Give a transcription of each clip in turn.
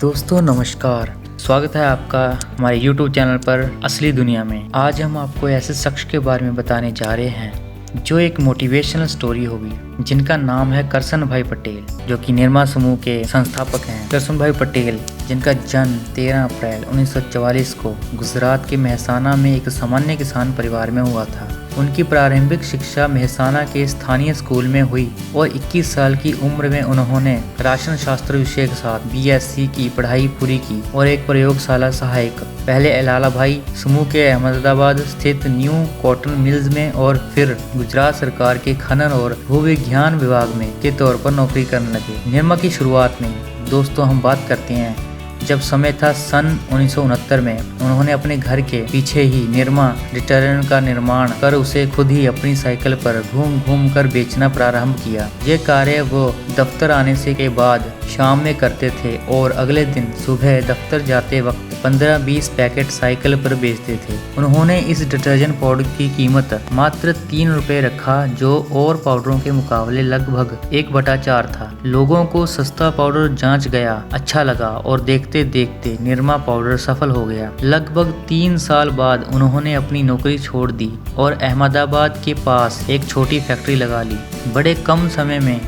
दोस्तों नमस्कार, स्वागत है आपका हमारे YouTube चैनल पर असली दुनिया में। आज हम आपको ऐसे शख्स के बारे में बताने जा रहे हैं जो एक मोटिवेशनल स्टोरी होगी, जिनका नाम है करसन भाई पटेल, जो कि निरमा समूह के संस्थापक हैं। करसन भाई पटेल, जिनका जन्म 13 अप्रैल 1944 को गुजरात के मेहसाना में एक सामान्य किसान परिवार में हुआ था। उनकी प्रारंभिक शिक्षा मेहसाना के स्थानीय स्कूल में हुई और 21 साल की उम्र में उन्होंने राशन शास्त्र विषय के साथ BSc की पढ़ाई पूरी की और एक प्रयोगशाला सहायक पहले एलालाभाई समूह के अहमदाबाद स्थित न्यू कॉटन मिल्स में और फिर गुजरात सरकार के खनन और भूविज्ञान विभाग में के तौर पर नौकरी करने लगे। निरमा की शुरुआत में दोस्तों हम बात करते हैं जब समय था सन 1969 में उन्होंने अपने घर के पीछे ही निरमा डिटर्जेंट का निर्माण कर उसे खुद ही अपनी साइकिल पर घूम घूम कर बेचना प्रारंभ किया। ये कार्य वो दफ्तर आने से के बाद शाम में करते थे और अगले दिन सुबह दफ्तर जाते वक्त 15-20 पैकेट साइकिल पर बेचते थे। उन्होंने इस डिटर्जेंट पाउडर की कीमत मात्र 3 रुपए रखा, जो और पाउडरों के मुकाबले लगभग 1/4 था। लोगों को सस्ता पाउडर जांच गया, अच्छा लगा और देखते देखते निरमा पाउडर सफल हो गया। लगभग 3 साल बाद उन्होंने अपनी नौकरी छोड़ दी और अहमदाबाद के पास एक छोटी फैक्ट्री लगा ली। बड़े कम समय में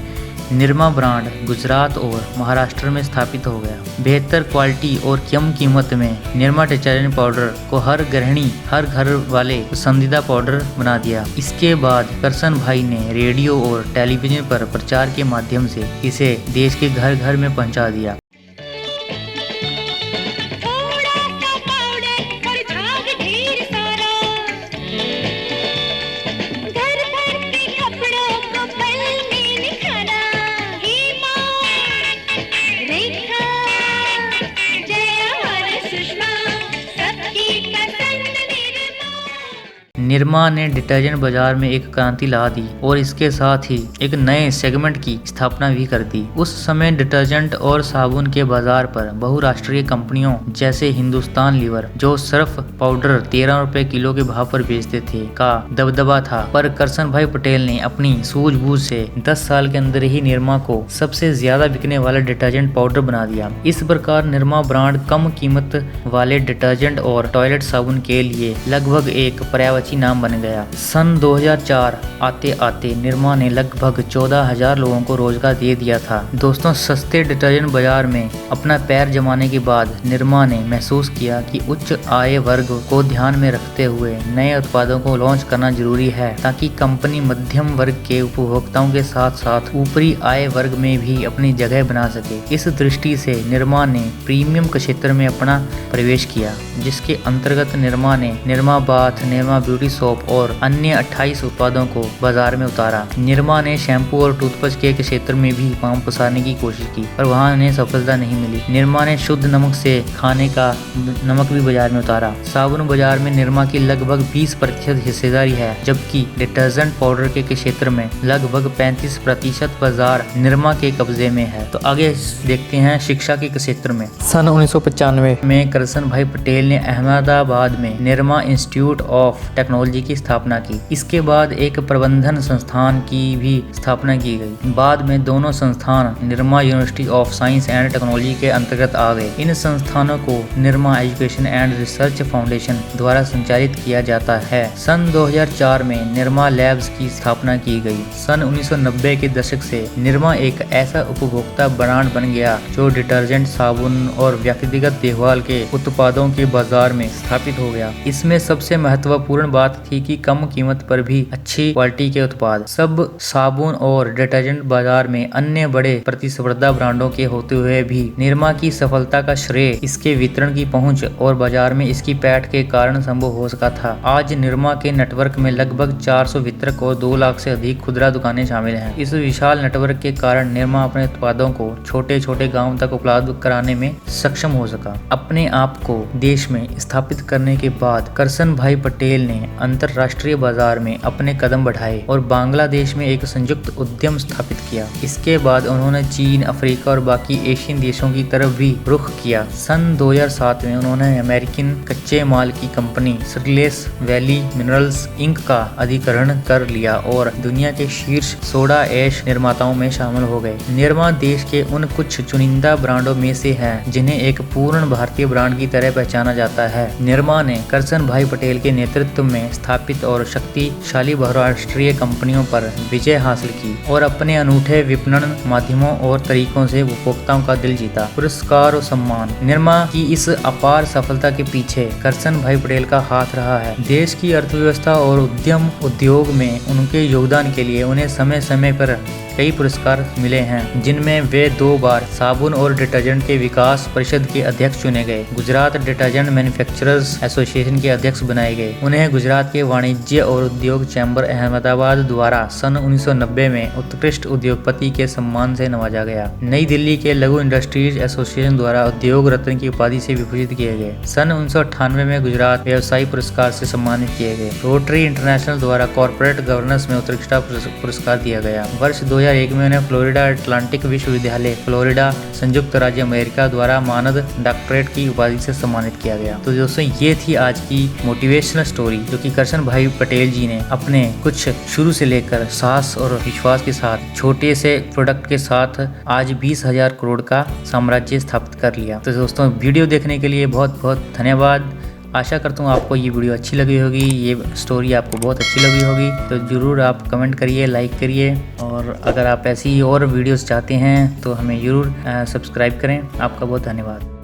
निरमा ब्रांड गुजरात और महाराष्ट्र में स्थापित हो गया। बेहतर क्वालिटी और कम कीमत में निरमा डिटर्जेंट पाउडर को हर गृहिणी, हर घर वाले पसंदीदा पाउडर बना दिया। इसके बाद करसन भाई ने रेडियो और टेलीविजन पर प्रचार के माध्यम से इसे देश के घर घर में पहुंचा दिया। निरमा ने डिटर्जेंट बाजार में एक क्रांति ला दी और इसके साथ ही एक नए सेगमेंट की स्थापना भी कर दी। उस समय डिटर्जेंट और साबुन के बाजार पर बहुराष्ट्रीय कंपनियों जैसे हिंदुस्तान लीवर, जो सिर्फ पाउडर 13 रुपए किलो के भाव पर बेचते थे, का दबदबा था। पर करसन भाई पटेल ने अपनी सूझबूझ से 10 साल के अंदर ही निरमा को सबसे ज्यादा बिकने वाला डिटर्जेंट पाउडर बना दिया। इस प्रकार निरमा ब्रांड कम कीमत वाले डिटर्जेंट और टॉयलेट साबुन के लिए लगभग एक पर्यायवाची नाम बन गया। सन 2004 आते आते निरमा ने लगभग 14,000 लोगों को रोजगार दे दिया था। दोस्तों, सस्ते डिटर्जेंट बाजार में अपना पैर जमाने के बाद निरमा ने महसूस किया कि उच्च आय वर्ग को ध्यान में रखते हुए नए उत्पादों को लॉन्च करना जरूरी है, ताकि कंपनी मध्यम वर्ग के उपभोक्ताओं के साथ साथ ऊपरी आय वर्ग में भी अपनी जगह बना सके। इस दृष्टि से निरमा ने प्रीमियम क्षेत्र में अपना प्रवेश किया, जिसके अंतर्गत निरमा ने Nirma bath, Nirma beauty soap और अन्य 28 उत्पादों को बाजार में उतारा। निरमा ने शैम्पू और टूथपेस्ट के क्षेत्र में भी पांव पसारने की कोशिश की, पर वहां उन्हें सफलता नहीं मिली। निरमा ने शुद्ध नमक से खाने का नमक भी बाजार में उतारा। साबुन बाजार में निरमा की लगभग 20% हिस्सेदारी है, जबकि डिटर्जेंट पाउडर के क्षेत्र में लगभग 35% बाजार निरमा के कब्जे में है। तो आगे देखते हैं शिक्षा के क्षेत्र में। सन 1995 में करसन भाई पटेल ने अहमदाबाद में निरमा इंस्टीट्यूट ऑफ टेक्नोलॉजी की स्थापना की। इसके बाद एक प्रबंधन संस्थान की भी स्थापना की गई। बाद में दोनों संस्थान Nirma university of science and technology के अंतर्गत आ गए। इन संस्थानों को Nirma education and research foundation द्वारा संचालित किया जाता है। सन 2004 में निरमा लैब्स की स्थापना की गई। सन 1990 के दशक से निरमा एक ऐसा उपभोक्ता ब्रांड बन गया जो डिटर्जेंट, साबुन और व्यक्तिगत देखभाल के उत्पादों के बाजार में स्थापित हो गया। इसमें सबसे महत्वपूर्ण बात थी कि कम कीमत पर भी अच्छी क्वालिटी के उत्पाद। सब साबुन और डिटर्जेंट बाजार में अन्य बड़े प्रतिस्पर्धा ब्रांडों के होते हुए भी निरमा की सफलता का श्रेय इसके वितरण की पहुंच और बाजार में इसकी पैठ के कारण संभव हो सका था। आज निरमा के नेटवर्क में लगभग 400 वितरक और 2 लाख से अधिक खुदरा दुकानें शामिल हैं। इस विशाल नेटवर्क के कारण निरमा अपने उत्पादों को छोटे छोटे गाँव तक उपलब्ध कराने में सक्षम हो सका। अपने आप को देश में स्थापित करने के बाद करसन भाई पटेल ने अंतरराष्ट्रीय बाजार में अपने कदम बढ़ाए और बांग्लादेश में एक संयुक्त उद्यम स्थापित किया। इसके बाद उन्होंने चीन, अफ्रीका और बाकी एशियन देशों की तरफ भी रुख किया। सन 2007 में उन्होंने अमेरिकन कच्चे माल की company Silicon Valley Minerals Inc का अधिग्रहण कर लिया और दुनिया के शीर्ष सोडा ऐश निर्माताओं में शामिल हो गए। निरमा देश के उन कुछ चुनिंदा ब्रांडों में से है जिन्हें एक पूर्ण भारतीय ब्रांड की तरह पहचाना जाता है। निरमा ने करसन भाई पटेल के नेतृत्व में स्थापित और शक्तिशाली बहुराष्ट्रीय कंपनियों पर विजय हासिल की और अपने अनूठे विपणन माध्यमों और तरीकों से उपभोक्ताओं का दिल जीता। पुरस्कार और सम्मान। निरमा की इस अपार सफलता के पीछे करसन भाई पटेल का हाथ रहा है। देश की अर्थव्यवस्था और उद्योग में उनके योगदान के लिए उन्हें समय समय पर कई पुरस्कार मिले हैं, जिनमें वे 2 बार साबुन और डिटर्जेंट के विकास परिषद के अध्यक्ष चुने गए। गुजरात डिटर्जेंट मैन्युफैक्चरर्स एसोसिएशन के अध्यक्ष बनाए गए। उन्हें गुजरात के वाणिज्य और उद्योग चैम्बर अहमदाबाद द्वारा सन 1990 में उत्कृष्ट उद्योगपति के सम्मान से नवाजा गया। नई दिल्ली के लघु इंडस्ट्रीज एसोसिएशन द्वारा उद्योग रत्न की उपाधि से विभूषित किए गए। सन 1998 में गुजरात व्यवसायी पुरस्कार से सम्मानित किए गए। रोटरी इंटरनेशनल द्वारा कॉर्पोरेट गवर्नेंस में उत्कृष्टता पुरस्कार दिया गया। वर्ष 2001 में उन्हें फ्लोरिडा अटलांटिक विश्वविद्यालय फ्लोरिडा संयुक्त राज्य अमेरिका द्वारा मानद डॉक्टरेट की उपाधि से सम्मानित किया गया। तो दोस्तों ये थी आज की मोटिवेशनल स्टोरी जो कि करसन भाई पटेल जी ने अपने कुछ शुरू से लेकर साहस और विश्वास के साथ छोटे से प्रोडक्ट के साथ आज 20,000 करोड़ का साम्राज्य स्थापित कर लिया। तो दोस्तों वीडियो देखने के लिए बहुत बहुत धन्यवाद। आशा करता हूँ आपको ये वीडियो अच्छी लगी होगी, ये स्टोरी आपको बहुत अच्छी लगी होगी। तो ज़रूर आप कमेंट करिए, लाइक करिए और अगर आप ऐसी और वीडियोस चाहते हैं तो हमें ज़रूर सब्सक्राइब करें। आपका बहुत धन्यवाद।